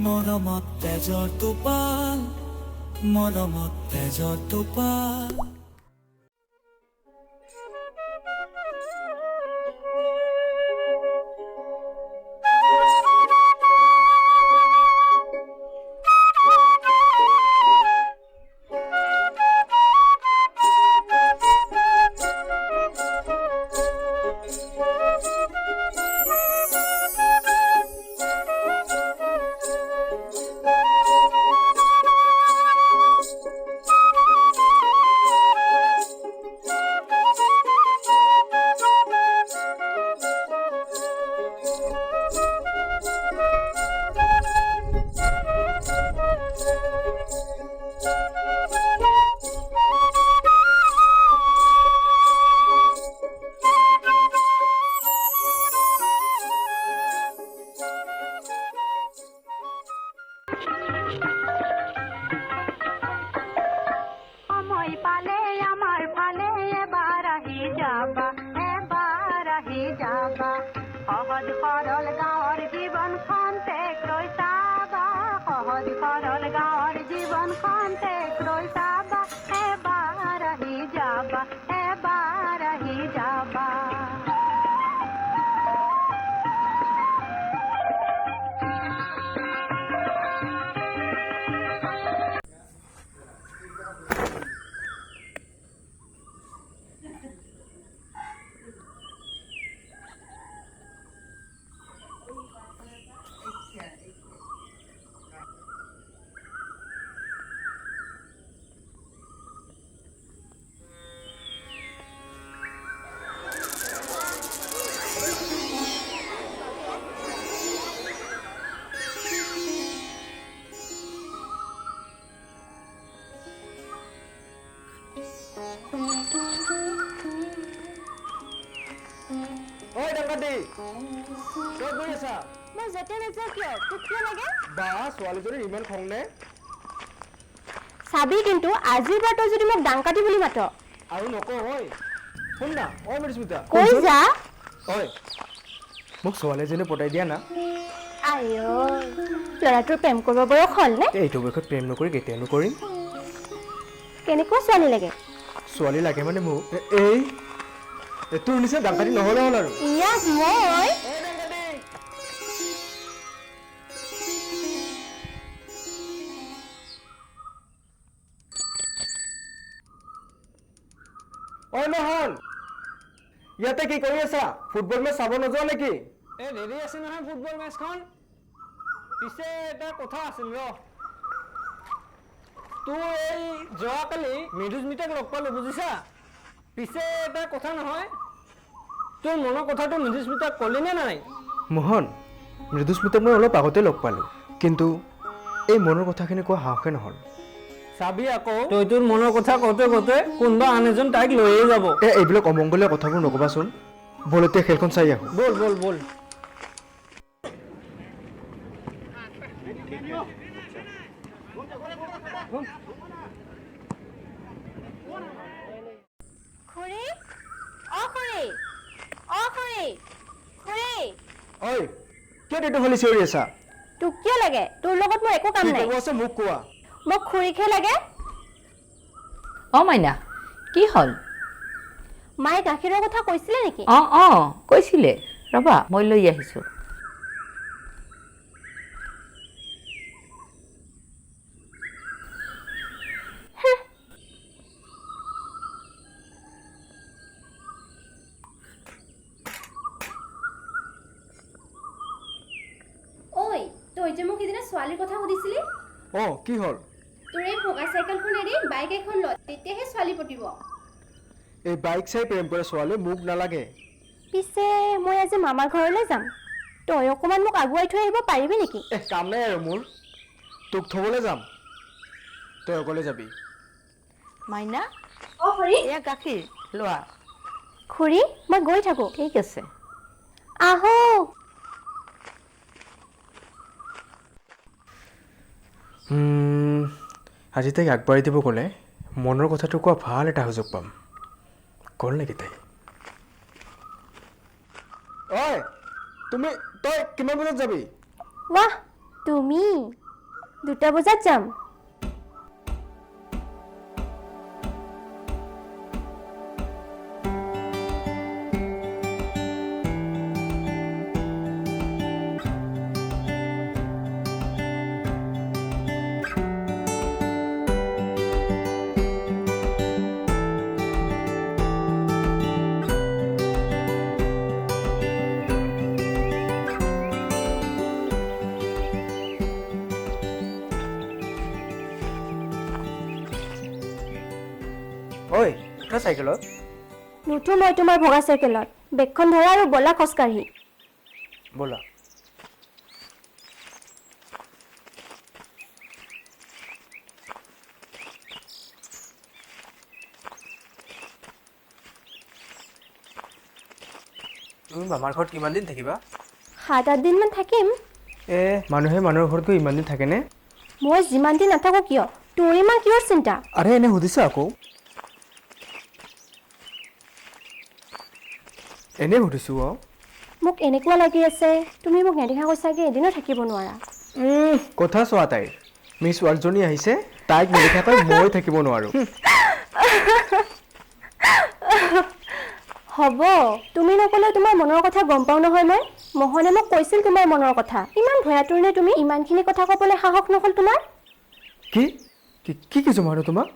মৰমত তেজৰ টোপাল মৰমত তেজৰ টোপাল সহজ সৰল গাঁৱৰ জীৱনখন টেক লৈ চাবা সহজ সৰল গাঁৱৰ জীৱনখন টেক লৈ চাবা এবাৰ আহি যাবা এবাৰ আহি যাবা ঐ ডাংকাটি ক'ত গৈ আছা মই য'তে নাযাওঁ কিয় তোক কিয় লাগে বা ছোৱালীজনীৰ ইমান খং নে চাবি কিন্তু আজিৰ পৰা তই যদি মোক ডাংকাটি বুলি মাত আৰু নকওঁ ঐ শুন না মৃদুস্মিতা কৈ যা ঐ মোক ছোৱালী এজনী পতাই দিয়া না আইঅ ল'ৰাটোৰ প্ৰেম কৰিব বয়স হ'ল নে এইটো বয়সত প্ৰেম নকৰি কেতিয়ানো কৰিম কেনেকুৱা ছোৱালী লাগে ছোৱালী লাগে মানে মোক এই তোৰ নিচিনা ডাংকাটি নহ'লে হ'ল আৰু ইয়াক মই ঐ নহল ইয়াতে কি কৰি আছা ফুটবল মেচ চাব নোযোৱা নেকি ৰেডি আছে নহয় ফুটবল মেচখন পিছে এটা কথা আছিল ৰ তোৰ এই যোৱাকালি মৃদুস্মিতাক লগ পালোঁ বুজিছা পিছে এটা কথা নহয় তোৰ মনৰ কথাটো মৃদুস্মিতাক ক'লি নে নাই মোহন মৃদুস্মিতাক মই অলপ আগতে লগ পালোঁ কিন্তু এই মনৰ কথাখিনি কোৱা সাহসে নহ'ল চাবি আকৌ তই তোৰ মনৰ কথা কওঁতে কওঁতে কোনোবা আন এজন তাইক লৈয়ে যাব এইবিলাক অমংগলীয়া কথাবোৰ নক'বাচোন ব'ল এতিয়া খেলখন চাই আহোঁ ব'ল ব'ল ব'ল খুৰী অ খুৰী অ খুৰী খুৰী ঐ কিয় এইটো হলি চিঞৰি আছা তোক কিয় লাগে তোৰ লগত মোৰ একো কাম কি নাই ক'ব আছে মোক কোৱা মোক খুৰীকহে লাগে অ মাইনা কি হ'ল মায়ে গাখীৰৰ কথা কৈছিলে নেকি অ কৈছিলে ৰবা মই লৈ আহিছোঁ ঐ তই যে মোক সিদিনা ছোৱালীৰ কথা সুধিছিলি কি হ'ল তোৰ এই ভগা চাইকেলখন এৰি বাইক এখন ল তেতিয়াহে ছোৱালী পটিব এই বাইক চাই প্ৰেম কৰা ছোৱালী মোক নালাগে পিছে মই আজি মামাৰ ঘৰলৈ যাম তই অকণমান মোক আগুৱাই থৈ আহিব পাৰিবি নেকি কাম নাই আৰু মোৰ তোক থ'বলৈ যাম তই অকলে যাবি মাইনা অ খুৰী এয়া গাখীৰ লোৱা খুৰী মই গৈ থাকোঁ ঠিক আছে আহো আজি তাইক আগবাঢ়ি দিব গ'লে মনৰ কথাটো কোৱা ভাল এটা সুযোগ পাম গ'ল নেকি তাই তই কিমান বজাত যাবি ৱাহ তুমি 2টা বজাত যাম। ঐ উঠা চাইকেলত। নুঠো মই তোমাৰ ভগা চাইকেলত। বেগখন ধৰা আৰু বলা খোজকাঢ়ি। ব'লা। তুমি মামাৰ ঘৰত কিমান দিন থাকিবা? 7-8 দিনমান থাকিম। মানুহে মানুহৰ ঘৰত গৈ ইমান দিন থাকেনে? মই যিমান দিন নাথাকো কিয়, তোৰ ইমান কিহৰ চিন্তা? আৰে এনে সুধিছা আকৌ। এনে সুধিছোঁ অ'। মোক এনেকুৱা লাগি আছে তুমি মোক নেদেখা কৈছাগে এদিনো থাকিব নোৱাৰা। কথা চোৱা তাইৰ। মিছ ৱাৰ্ল্ডজনী আহিছে, তাইক নেদেখাকৈ মই থাকিব নোৱাৰোঁ। হ'ব, তুমি নকলেও তোমাৰ মনৰ কথা গম পাওঁ নহয় মই। মোহনে মোক কৈছিল তোমাৰ মনৰ কথা। ইমান ভয়াতুৰ নে তুমি? ইমানখিনি কথা ক'বলৈ সাহস নহ'ল তোমাৰ? কি কি কৈছোঁ মই তোমাক?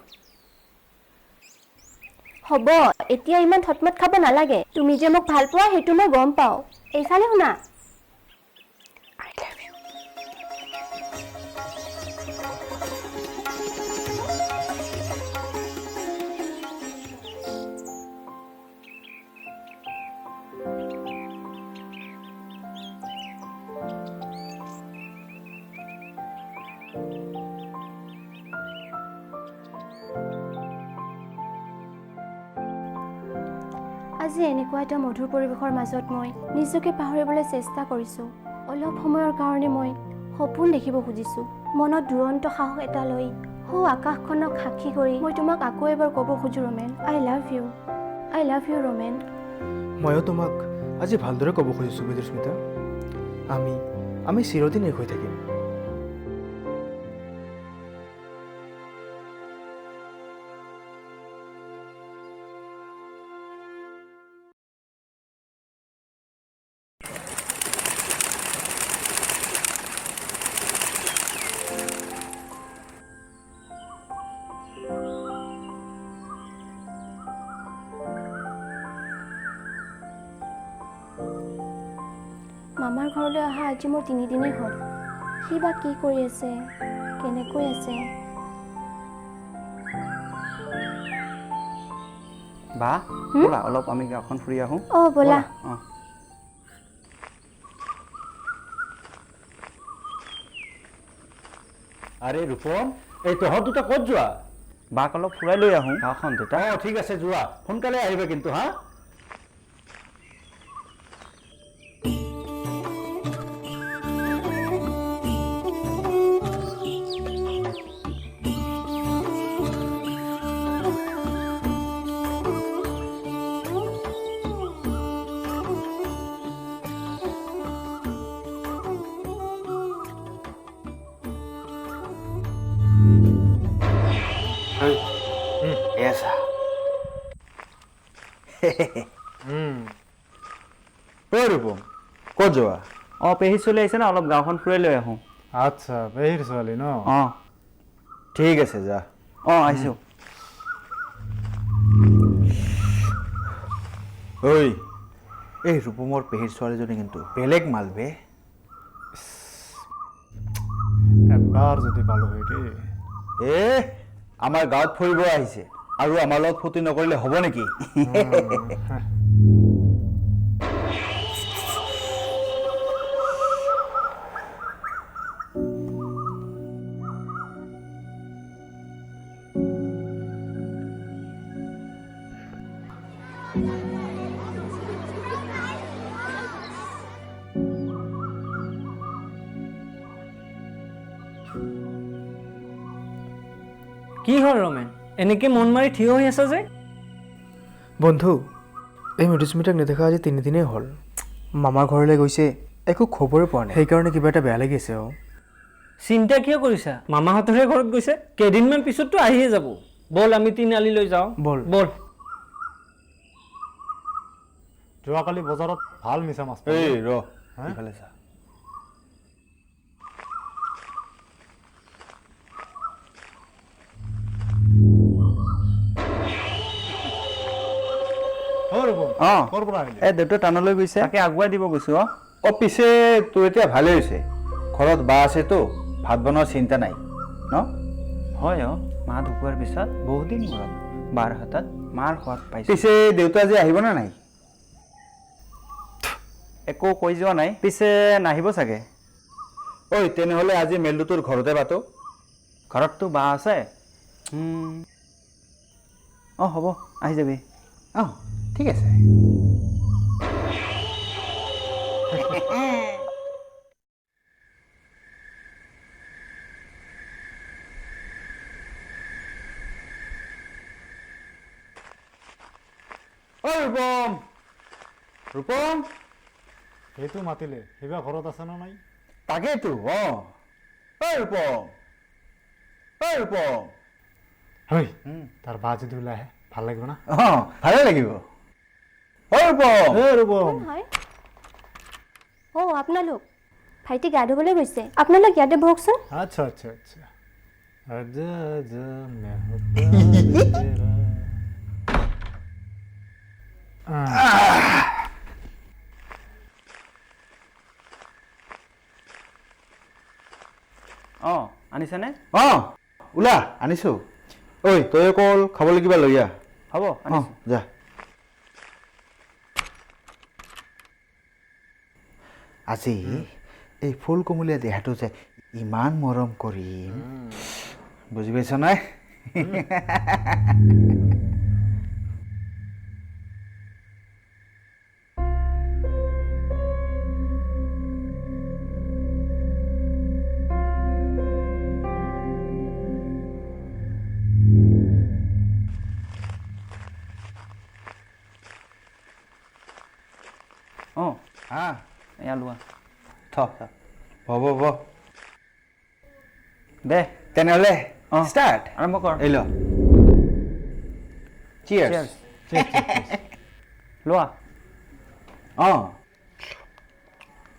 হ'ব, এতিয়া ইমান থটমট খাব নালাগে। তুমি যে মোক ভাল পোৱা সেইটো মই গম পাওঁ। এইফালে শুনা। I love you. আজি এনেকুৱা এটা মধুৰ পৰিৱেশৰ মাজত মই নিজকে পাহৰিবলৈ চেষ্টা কৰিছোঁ। অলপ সময়ৰ কাৰণে মই সপোন দেখিব খুজিছোঁ। মনত দুৰন্ত সাহস এটা লৈ সৌ আকাশখনক সাক্ষী কৰি মই তোমাক আকৌ এবাৰ ক'ব খোজোঁ ৰোমেন, I love you ৰোমেন। ময়ো তোমাক আজি ভালদৰে ক'ব খুজিছোঁ বিদুস্মিতা। আমি চিৰদিন এক হৈ থাকিম। মামাৰ ঘৰলৈ অহা আজি মোৰ 3 দিনেই হ'ল। সি বা কি কৰি আছে, কেনেকৈ আছে? বা ব'লা অলপ আমি গাঁওখন ফুৰি আহোঁ। অঁ ব'লা। আৰে ৰূপম, এই তহঁত দুটা ক'ত যোৱা? বাক অলপ ফুৰাই লৈ আহোঁ গাঁওখন দেউতা। ঠিক আছে যোৱা, সোনকালে আহিবা কিন্তু হা। এছা ঐ ৰূপম, ক'ত যোৱা? অঁ পেহী চলি আহিছে না, অলপ গাঁওখন ফুৰাই লৈ আহোঁ। আচ্ছা, পেহীৰ ছোৱালী ন? অঁ ঠিক আছে যা। অঁ আহিছোঁ। ঐ, এই ৰূপমৰ পেহীৰ ছোৱালীজনী কিন্তু বেলেগ মাল বে। এবাৰ যদি পালোঁ হয় দেই। আমাৰ গাঁৱত ফুৰিব আহিছে আৰু আমাৰ লগত ফূৰ্তি নকৰিলে হ'ব নেকি? কি হ'ল ৰোমেন, এনেকৈ মন মাৰি থিয় হৈ আছা যে? বন্ধু, এই মৃদুস্মিতাক নেদেখা আজি 3 দিনেই হ'ল। মামাৰ ঘৰলৈ গৈছে, একো খবৰে পোৱা নাই। সেইকাৰণে কিবা এটা বেয়া লাগিছে। চিন্তা কিয় কৰিছা মামাহঁতৰহে ঘৰত গৈছে কেইদিনমান পিছততো আহিয়ে যাব বল আমি তিনিআলিলৈ যাওঁ বল। বল যোৱাকালি বজাৰত ভাল মিছা মাছ এই পালোঁ। ৰ হা? ইফালে চা অ' ৰূপম, অঁ ক'ৰ পৰা আহিলি? এই দেউতা টানলৈ গৈছে তাকে আগুৱাই দিব গৈছোঁ অঁ অ পিছে তোৰ এতিয়া ভালেই হৈছে ঘৰত বা আছেতো ভাত বনোৱাৰ চিন্তা নাই ন হয় অঁ মা ঢুকোৱাৰ পিছত বহুদিন মূৰত বাৰ হাতত মাৰ সোৱাদ পাইছোঁ পিছে দেউতা আজি আহিবনে নাই একো কৈ যোৱা নাই পিছে নাহিব চাগে ঐ তেনেহ'লে আজি মেলটো তোৰ ঘৰতে পাতো ঘৰততো বা আছে অঁ হ'ব আহি যাবি অঁ ঠিক আছে ঐ ৰূপম ৰূপম সেইটো মাতিলে সেইবা ঘৰত আছে নে নাই? তাকেইতো অঁ ঐ ৰূপম হয় তাৰ বা যদি ওলাই আহে ভাল লাগিব না? অঁ ভালে লাগিব ঐ ৰূপম ৰূপম হয় অ' আপোনালোক ভাইটি গা ধুবলৈ গৈছে আপোনালোক ইয়াতে বহকচোন আচ্ছা আচ্ছা আচ্ছা আজা আজা মে হোতা তেৰা অঁ আনিছেনে অঁ ওলা আনিছোঁ ঐ তই অকল খাবলৈ কিবা লৈ আহ হ'ব অঁ আনিছোঁ যা আজি এই ফুল কোমলীয়া দেহাটো যে ইমান মৰম কৰিম বুজি পাইছ নাই অঁ হা এয়া লোৱা থ হ'ব দে তেনেহ'লে অঁ ষ্টাৰ্ট আৰম্ভ কৰ এই ল চিয়াৰ্ছ লোৱা অঁ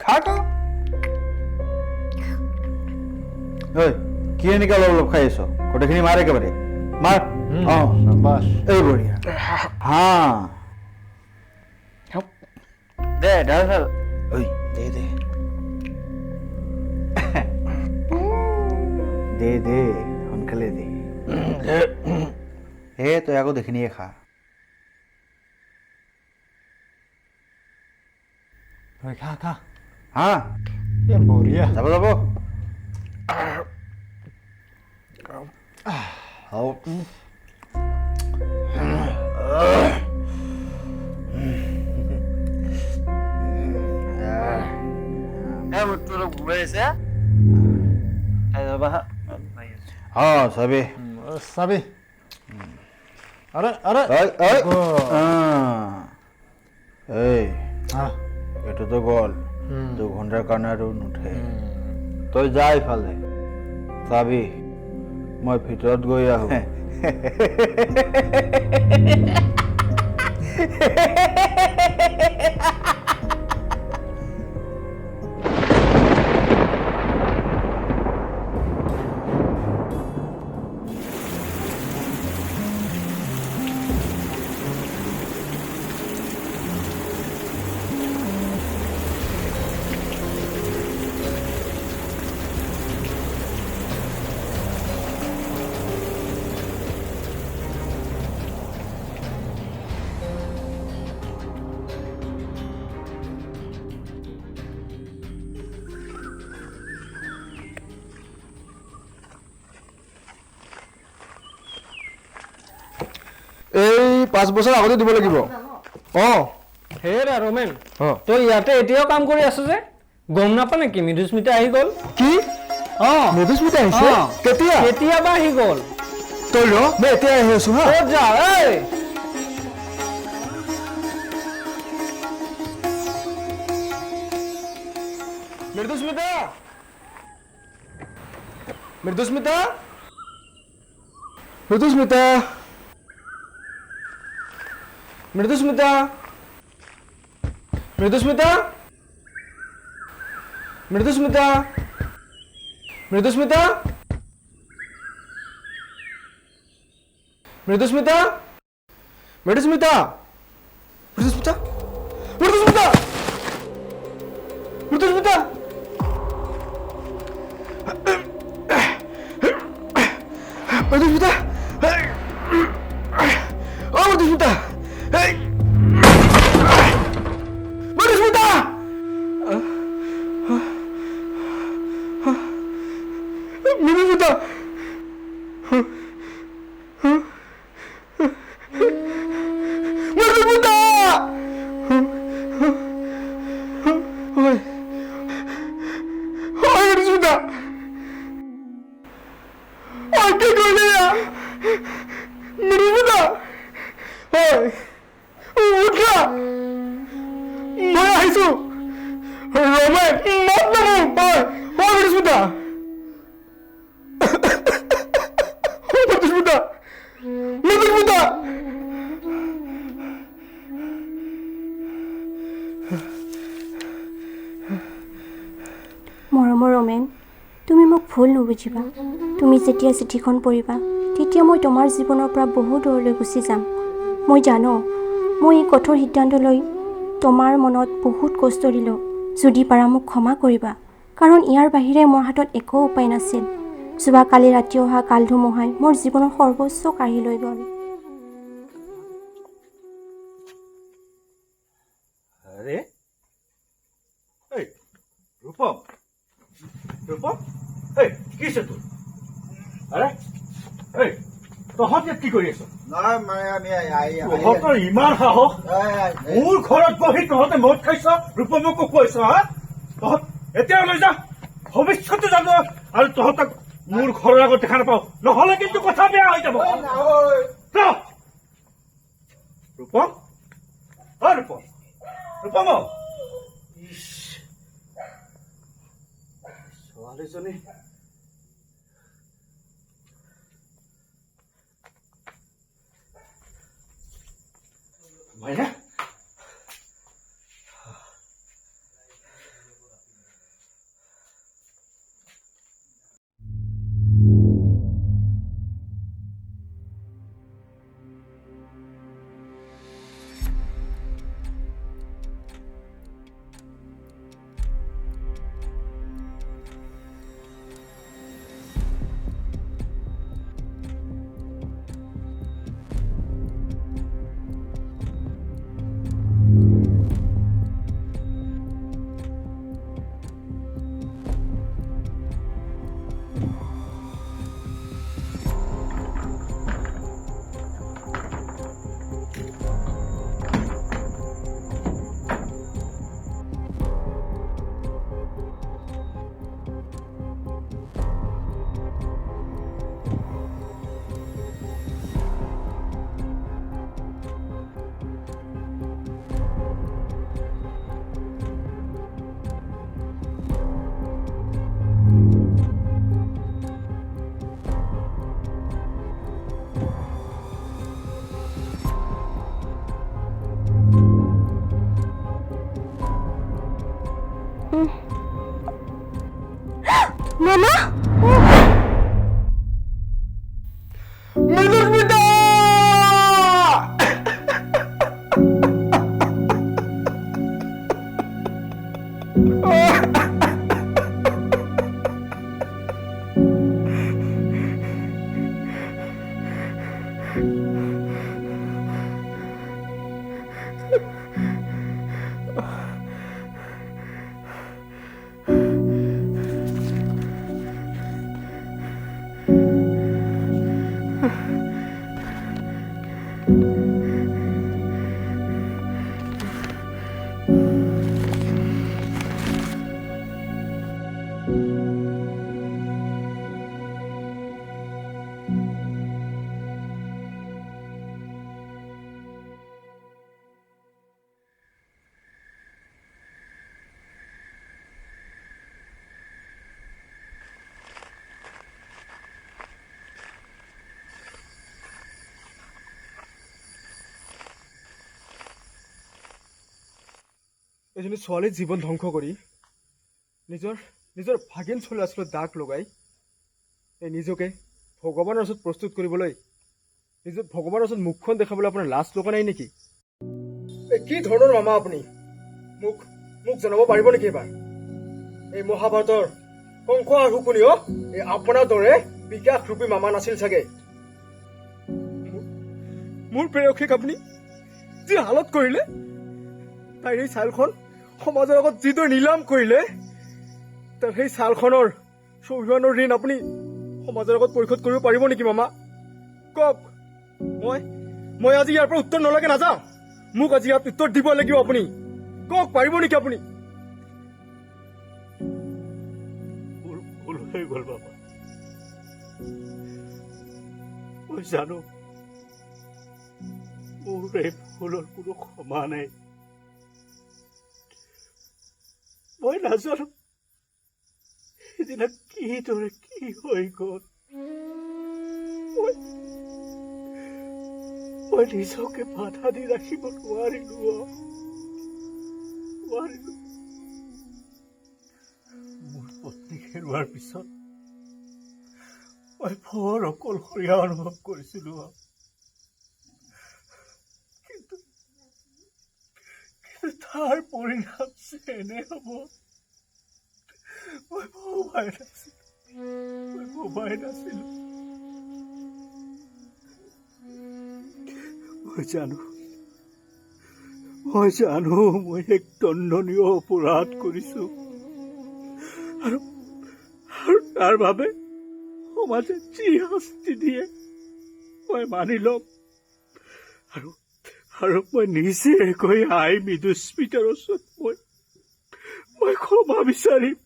খা ঐ কি এনেকৈ অলপ অলপ খাই আছ গোটেইখিনি মাৰ একেবাৰে মাৰ অঁ শাবাছ এই বঢ়িয়া হা দে ঢাল ঢাল ঐ দে সোনকালে দে তই আকৌ দেখিনিয়ে খা হয় খা খা হা এ বঢ়িয়া যাব মোৰটো অলপ ঘূৰাইছে অঁ চাবি চাবি আৰে আৰে এই হা এইটোতো গ'ল 2 ঘণ্টাৰ কাৰণে আৰু নুঠে তই যা ইফালে চাবি মই ভিতৰত গৈ আহোঁ এই 5 বছৰ আগতে দিব লাগিব অঁ হেৰা ৰোমেন তই ইয়াতে এতিয়াও কাম কৰি আছ যে গম নাপা নেকি মৃদুস্মিতা আহি গ'ল কি অঁ মৃদুস্মিতা আহিছে অঁ। কেতিয়া কেতিয়াবা আহি গ'ল তই ৰ মই এতিয়া আহি আছো হা ক'ত যা এই মৃদুস্মিতা মৃদুস্মিতা মৃদুস্মিতা মৃদুস্মিতা মৃদুস্মিতা মৃদুস্মিতা মৃদুস্মিতা মৃদুস্মিতা মৃদুস্মিতা মৃদুস্মিতা মৃদুস্মিতা মৃদুস্মিতা মৃদুস্মিতা ও Mridusmita Mridusmita Mridusmita Mridusmita oi oi Mridusmita oi কি করলি মৃদুস্মিতা oi উঠা মই আহিছো ৰমে মত নমো oi oi মৃদুস্মিতা মৃদুস্মিতা মৃদুস্মিতা মৰমৰ ৰমেন, তুমি মোক ভুল নুবুজিবা। তুমি যেতিয়া চিঠিখন পঢ়িবা তেতিয়া মই তোমাৰ জীৱনৰ পৰা বহু দূৰলৈ গুচি যাম। মই জানো মই এই কঠোৰ সিদ্ধান্ত লৈ তোমাৰ মনত বহুত কষ্ট দিলোঁ। যদি পাৰা মোক ক্ষমা কৰিবা, কাৰণ ইয়াৰ বাহিৰে মোৰ হাতত একো উপায় নাছিল। যোৱাকালি ৰাতি অহা কাল ধুমুহাই মোৰ জীৱনৰ সৰ্বোচ্চ কাঢ়ি লৈ গ'ল। আৰে এই ৰূপম ৰূপম এই কি আছে তোৰ আৰে এই তহঁতে কি কৰি আছ নাই মানে আমি তহঁতৰ ইমান সাহস মোৰ ঘৰত বহি তহঁতে মদ খাইছ ৰূপমকো খুৱাইছ হা তহঁত এতিয়া লৈ যা ভৱিষ্যতে যাব আৰু তহঁতক মোৰ ঘৰৰ আগত দেখা নাপাওঁ নহ'লে কিন্তু কথা বেয়া হৈ যাব ৰূপম অ ৰূপম ৰূপম ইছ ছোৱালীজনী মাইনা মামা মৃদুস্মিতা এজনী ছোৱালীৰ জীৱন ধ্বংস কৰি নিজৰ ভাগিন ছোৱালী আচলত দাগ লগাই এই নিজকে ভগৱানৰ ওচৰত প্ৰস্তুত কৰিবলৈ নিজৰ ভগৱানৰ ওচৰত মুখখন দেখাবলৈ আপোনাৰ লাজ লগা নাই নেকি? এই কি ধৰণৰ মামা আপুনি? মোক জনাব পাৰিব নেকি এবাৰ? এই মহাভাৰতৰ কংস আৰু শকুনিও এই আপোনাৰ দৰে বিকাশ ৰূপী মামা নাছিল চাগে। মোৰ প্ৰেয়সীক আপুনি যি হালত কৰিলে, তাইৰ এই ছালখন সমাজৰ আগত যিদৰে নিলাম কৰিলে, তাৰ সেই ছালখনৰ স্বাভিমানৰ ঋণ আপুনি সমাজৰ আগত পৰিশোধ কৰিব পাৰিব নেকি মামা? কওক। মই আজি ইয়াৰ পৰা উত্তৰ নলাগে নাযাওঁ। মোক আজি ইয়াত উত্তৰ দিব লাগিব আপুনি। কওক, পাৰিব নেকি আপুনি? মোৰ ভুল হৈ গ'ল বাবা। মই জানো মোৰ এই ভুলৰ কোনো ক্ষমা নাই। মই নাজানো সিদিনা কিদৰে কি হৈ গ'ল। মই নিজকে বাধা দি ৰাখিব নোৱাৰিলো। মোৰ পত্নীক হেৰুৱাৰ পিছত মই বৰ অকলশৰীয়া অনুভৱ কৰিছিলো। কিন্তু তাৰ পৰিণাম যে এনে হ'ব মই ভবাই নাছিলো। মই জানো মই এক দণ্ডনীয় অপৰাধ কৰিছো, আৰু তাৰ বাবে সমাজে যি শাস্তি দিয়ে মই মানি ল'ম। আৰু মই নিজে গৈ আই মৃদুস্মিতাৰ ওচৰত মই ক্ষমা বিচাৰিম।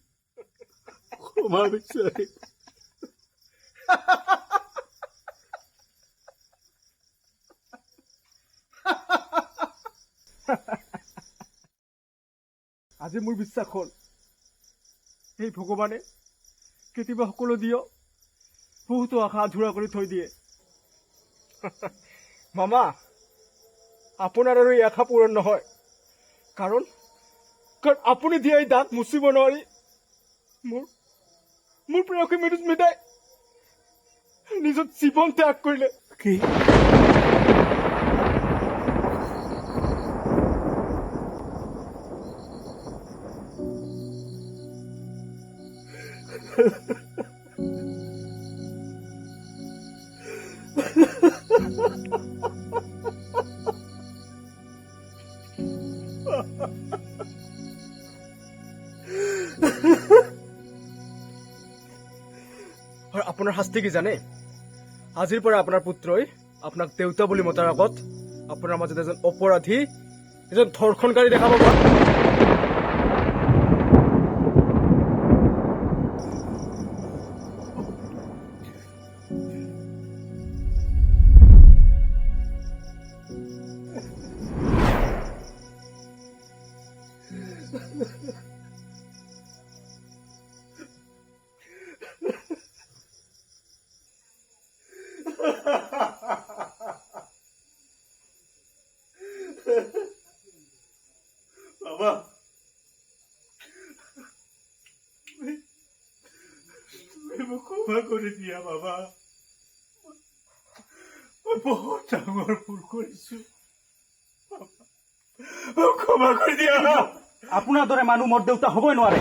আজি মোৰ বিশ্বাস হ'ল এই ভগৱানে কেতিয়াবা সকলো দিয় বহুতো আশা আধৰুৱা কৰি থৈ দিয়ে। মামা, আপোনাৰ আৰু এই আশা পূৰণ নহয়, কাৰণ আপুনি দিয়া এই দাগ মুচিব নোৱাৰি মোৰ প্ৰেয়সী মৃদুস্মিতাই নিজৰ জীৱন ত্যাগ কৰিলে। কি? আৰু আপোনাৰ শাস্তি কি জানে? আজিৰ পৰা আপোনাৰ পুত্ৰই আপোনাক দেউতা বুলি মতাৰ আগত আপোনাৰ মাজত এজন অপৰাধী, এজন ধৰ্ষণকাৰী দেখাব পাৰ। বাবা, তুমি মোক ক্ষমা কৰি দিয়া বাবা। মই বহুত ডাঙৰ ভুল কৰিছো। ক্ষমা কৰি দিয়া। আপোনাৰ দৰে মানুহ মোৰ দেউতা হ'বই নোৱাৰে।